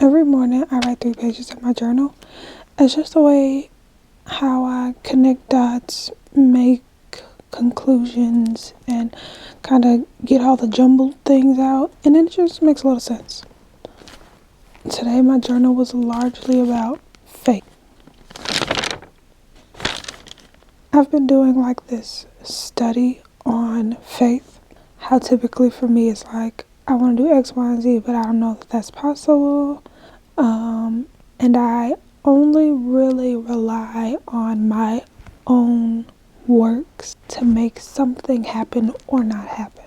Every morning I write 3 pages in my journal. It's just a way how I connect dots, make conclusions, and kind of get all the jumbled things out, and it just makes a lot of sense. Today my journal was largely about faith. I've been doing like this study on faith. How typically for me it's like I want to do X, Y, and Z, but I don't know that that's possible. And I only really rely on my own works to make something happen or not happen.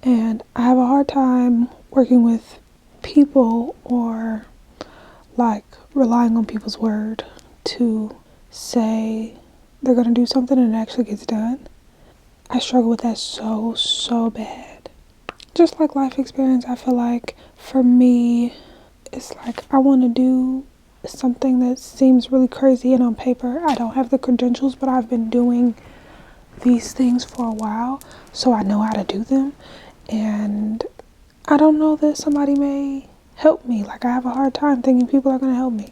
And I have a hard time working with people or like relying on people's word to say they're going to do something and it actually gets done. I struggle with that so bad. Just like life experience, I feel like for me, it's like I want to do something that seems really crazy, and on paper I don't have the credentials, but I've been doing these things for a while, so I know how to do them, and I don't know that somebody may help me. Like, I have a hard time thinking people are going to help me.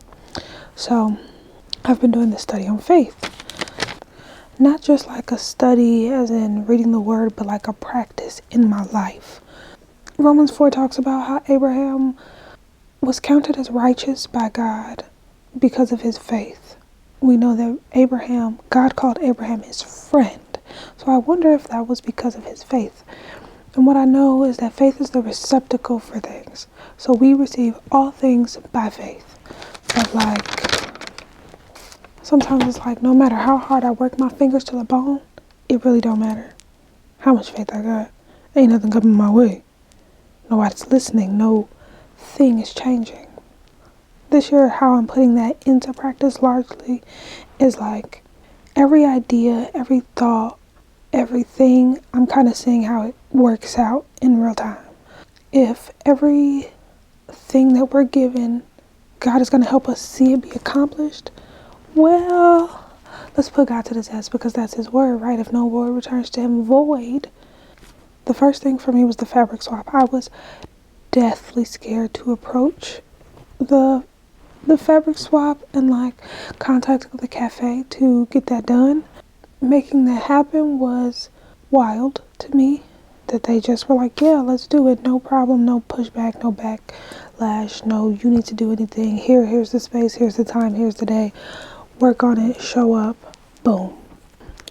So I've been doing this study on faith. Not just like a study as in reading the word, but like a practice in my life. Romans 4 talks about how Abraham was counted as righteous by God because of his faith. We know that God called Abraham his friend. So I wonder if that was because of his faith. And what I know is that faith is the receptacle for things. So we receive all things by faith. But like, sometimes it's like no matter how hard I work my fingers to the bone, it really don't matter how much faith I got. Ain't nothing coming my way. Nobody's listening. No thing is changing. This year, how I'm putting that into practice largely is like every idea, every thought, everything, I'm kind of seeing how it works out in real time. If everything that we're given, God is going to help us see it be accomplished, well, let's put God to the test, because that's his word, right? If no word returns to him void. The first thing for me was the fabric swap. I was deathly scared to approach the fabric swap and like contact the cafe to get that done. Making that happen was wild to me, that they just were like, yeah, let's do it, no problem, no pushback, no backlash, no you need to do anything, here's the space, here's the time, here's the day, work on it, show up, boom.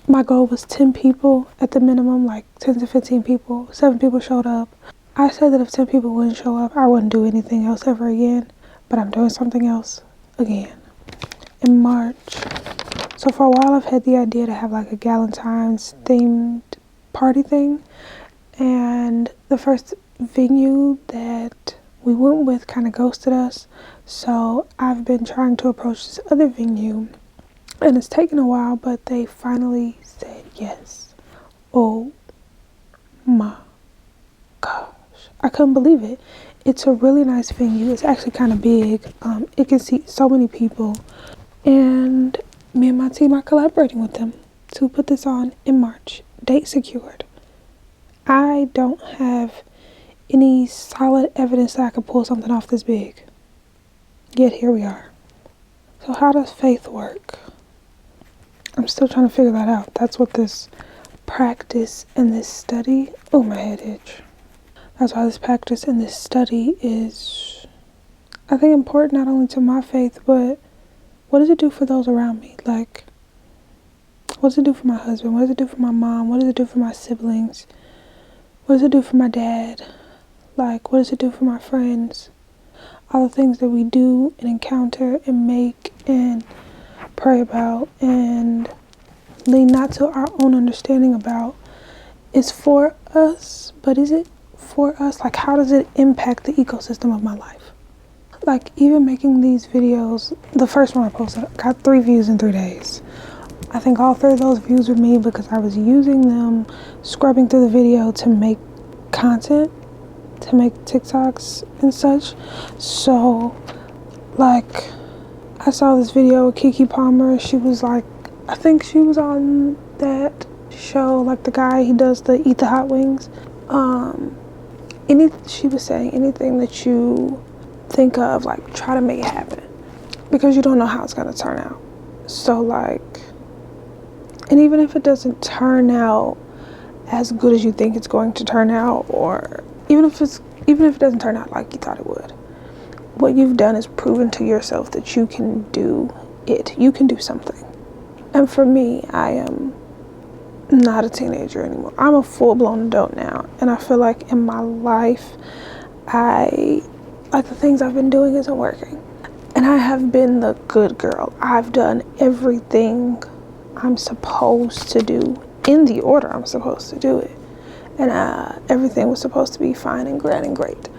My goal was 10 people at the minimum, like 10 to 15 people. 7 people showed up. I said that if 10 people wouldn't show up, I wouldn't do anything else ever again, but I'm doing something else again in March. So for a while I've had the idea to have like a Galentine's themed party thing, and the first venue that we went with kind of ghosted us, so I've been trying to approach this other venue, and it's taken a while, but they finally said yes. Oh my gosh, I couldn't believe it. It's a really nice venue. It's actually kind of big. It can seat so many people, and me and my team are collaborating with them to put this on in March. Date secured. I don't have any solid evidence that I could pull something off this big, yet here we are. So how does faith work? I'm still trying to figure that out. That's what this practice and this study, oh, my head itch. That's why this practice and this study is, I think, important not only to my faith, but what does it do for those around me? Like, what does it do for my husband? What does it do for my mom? What does it do for my siblings? What does it do for my dad? Like, what does it do for my friends? All the things that we do and encounter and make and pray about and lean not to our own understanding about is for us, but is it for us? Like, how does it impact the ecosystem of my life? Like, even making these videos, the first one I posted got 3 views in 3 days. I think all 3 of those views were me because I was using them, scrubbing through the video to make content, to make TikToks and such. So, like, I saw this video with Keke Palmer. She was like, I think she was on that show, like the guy, he does the Eat the Hot Wings. She was saying anything that you think of, like, try to make it happen, because you don't know how it's going to turn out. So, like, and even if it doesn't turn out as good as you think it's going to turn out, or even if it doesn't turn out like you thought it would, what you've done is proven to yourself that you can do it. You can do something. And for me, I am not a teenager anymore. I'm a full-blown adult now, and I feel like in my life, the things I've been doing isn't working. And I have been the good girl. I've done everything I'm supposed to do in the order I'm supposed to do it. And everything was supposed to be fine and grand and great.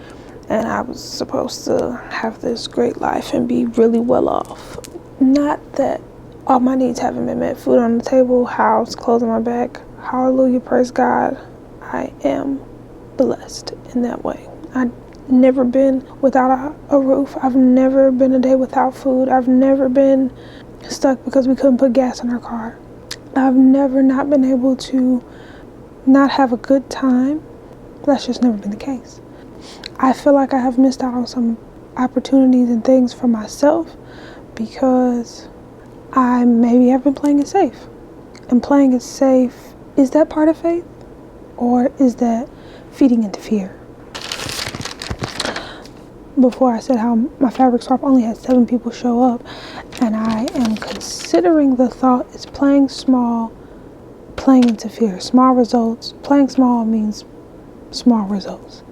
And I was supposed to have this great life and be really well off. Not that all my needs haven't been met. Food on the table, house, clothes on my back. Hallelujah, praise God. I am blessed in that way. I've never been without a roof. I've never been a day without food. I've never been stuck because we couldn't put gas in our car. I've never not been able to not have a good time. That's just never been the case. I feel like I have missed out on some opportunities and things for myself because I maybe have been playing it safe. And playing it safe, is that part of faith? Or is that feeding into fear? Before I said how my fabric swap only had 7 people show up, and I am considering the thought is playing small, playing into fear. Small results. Playing small means small results.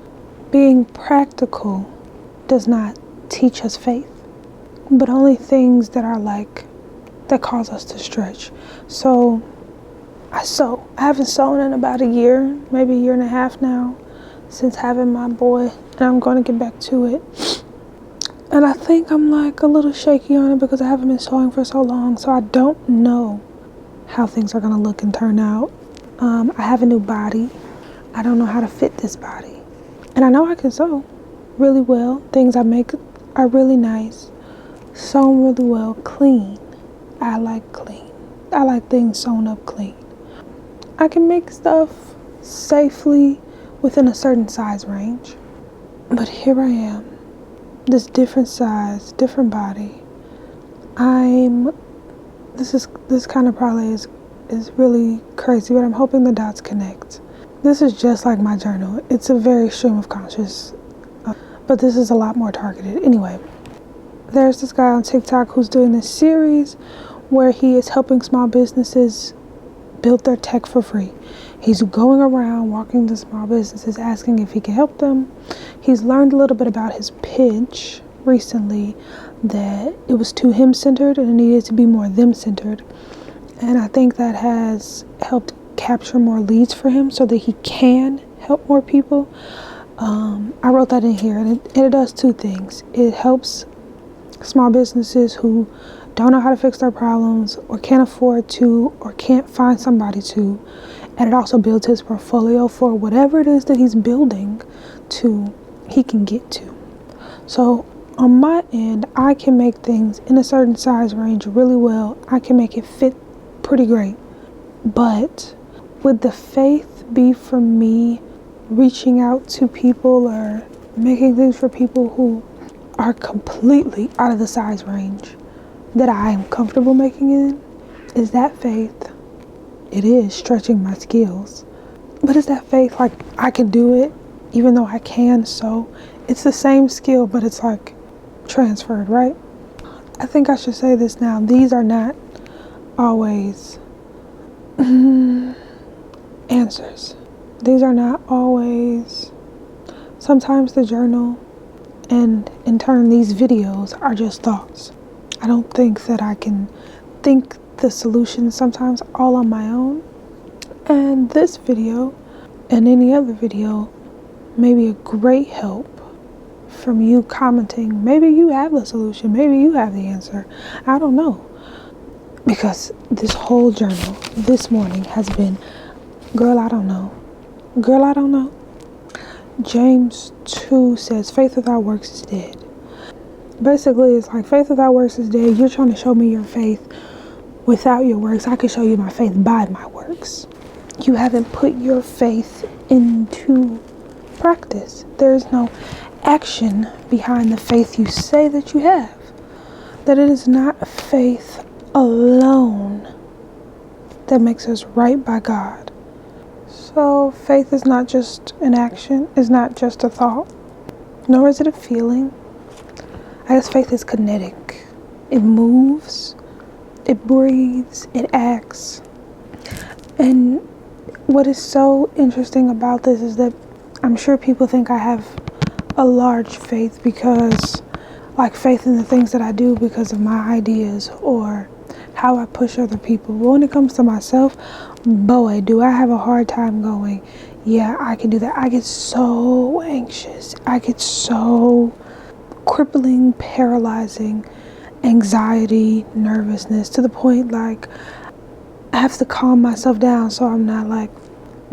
Being practical does not teach us faith, but only things that are that cause us to stretch. So I sew. I haven't sewn in about a year, maybe a year and a half now, since having my boy, and I'm going to get back to it. And I think I'm like a little shaky on it because I haven't been sewing for so long, so I don't know how things are going to look and turn out. I have a new body. I don't know how to fit this body. And I know I can sew really well. Things I make are really nice. Sewn really well, clean. I like clean. I like things sewn up clean. I can make stuff safely within a certain size range. But here I am, this different size, different body. This kind of probably is really crazy, but I'm hoping the dots connect. This is just like my journal. It's a very stream of conscious, but this is a lot more targeted. Anyway, there's this guy on TikTok who's doing this series where he is helping small businesses build their tech for free. He's going around walking to small businesses asking if he can help them. He's learned a little bit about his pitch recently, that it was too him-centered and it needed to be more them-centered. And I think that has helped capture more leads for him so that he can help more people. I wrote that in here, and it does 2 things. It helps small businesses who don't know how to fix their problems or can't afford to or can't find somebody to. And it also builds his portfolio for whatever it is that he's building he can get to. So on my end, I can make things in a certain size range really well. I can make it fit pretty great. But would the faith be for me reaching out to people or making things for people who are completely out of the size range that I am comfortable making in? Is that faith? It is stretching my skills. But is that faith like I can do it even though I can sew? It's the same skill, but it's like transferred, right? I think I should say this now. These are not always answers. These are not always. Sometimes the journal and in turn these videos are just thoughts. I don't think that I can think the solution sometimes all on my own. And this video and any other video may be a great help from you commenting. Maybe you have the solution. Maybe you have the answer. I don't know. Because this whole journal this morning has been, girl, I don't know. Girl, I don't know. James 2 says, faith without works is dead. Basically, it's like faith without works is dead. You're trying to show me your faith without your works. I can show you my faith by my works. You haven't put your faith into practice. There's no action behind the faith you say that you have. That it is not faith alone that makes us right by God. So faith is not just an action, it's not just a thought, nor is it a feeling. I guess faith is kinetic. It moves, it breathes, it acts. And what is so interesting about this is that I'm sure people think I have a large faith because, like, faith in the things that I do because of my ideas or how I push other people. But when it comes to myself, boy, do I have a hard time going, yeah, I can do that. I get so anxious. I get so crippling, paralyzing anxiety, nervousness, to the point like I have to calm myself down so I'm not like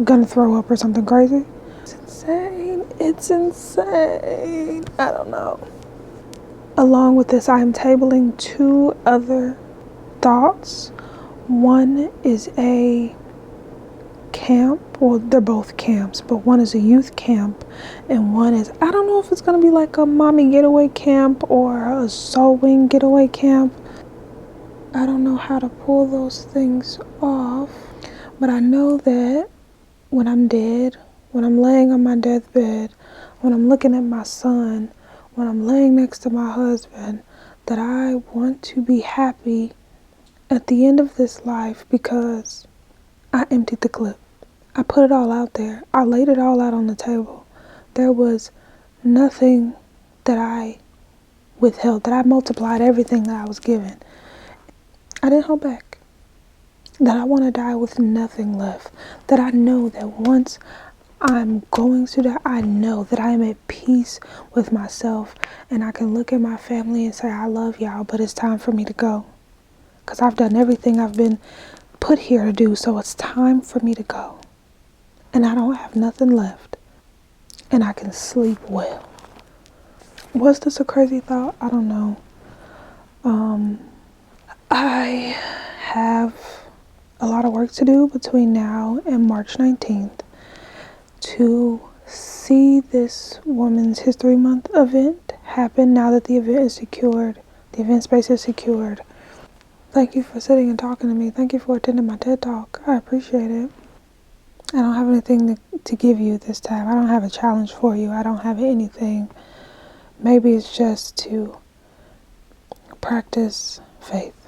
gonna throw up or something crazy. It's insane. It's insane. I don't know. Along with this, I am tabling 2 other thoughts. One is a camp. Well, they're both camps, but one is a youth camp and one is, I don't know if it's going to be like a mommy getaway camp or a soul wing getaway camp. I don't know how to pull those things off, but I know that when I'm dead, when I'm laying on my deathbed, when I'm looking at my son, when I'm laying next to my husband, that I want to be happy at the end of this life because I emptied the clip. I put it all out there. I laid it all out on the table. There was nothing that I withheld, that I multiplied everything that I was given. I didn't hold back. That I want to die with nothing left. That I know that once I'm going through that, I know that I am at peace with myself and I can look at my family and say, I love y'all, but it's time for me to go. Because I've done everything I've been put here to do, so it's time for me to go. And I don't have nothing left. And I can sleep well. Was this a crazy thought? I don't know. I have a lot of work to do between now and March 19th to see this Women's History Month event happen now that the event is secured. The event space is secured. Thank you for sitting and talking to me. Thank you for attending my TED Talk. I appreciate it. I don't have anything to give you this time. I don't have a challenge for you. I don't have anything. Maybe it's just to practice faith.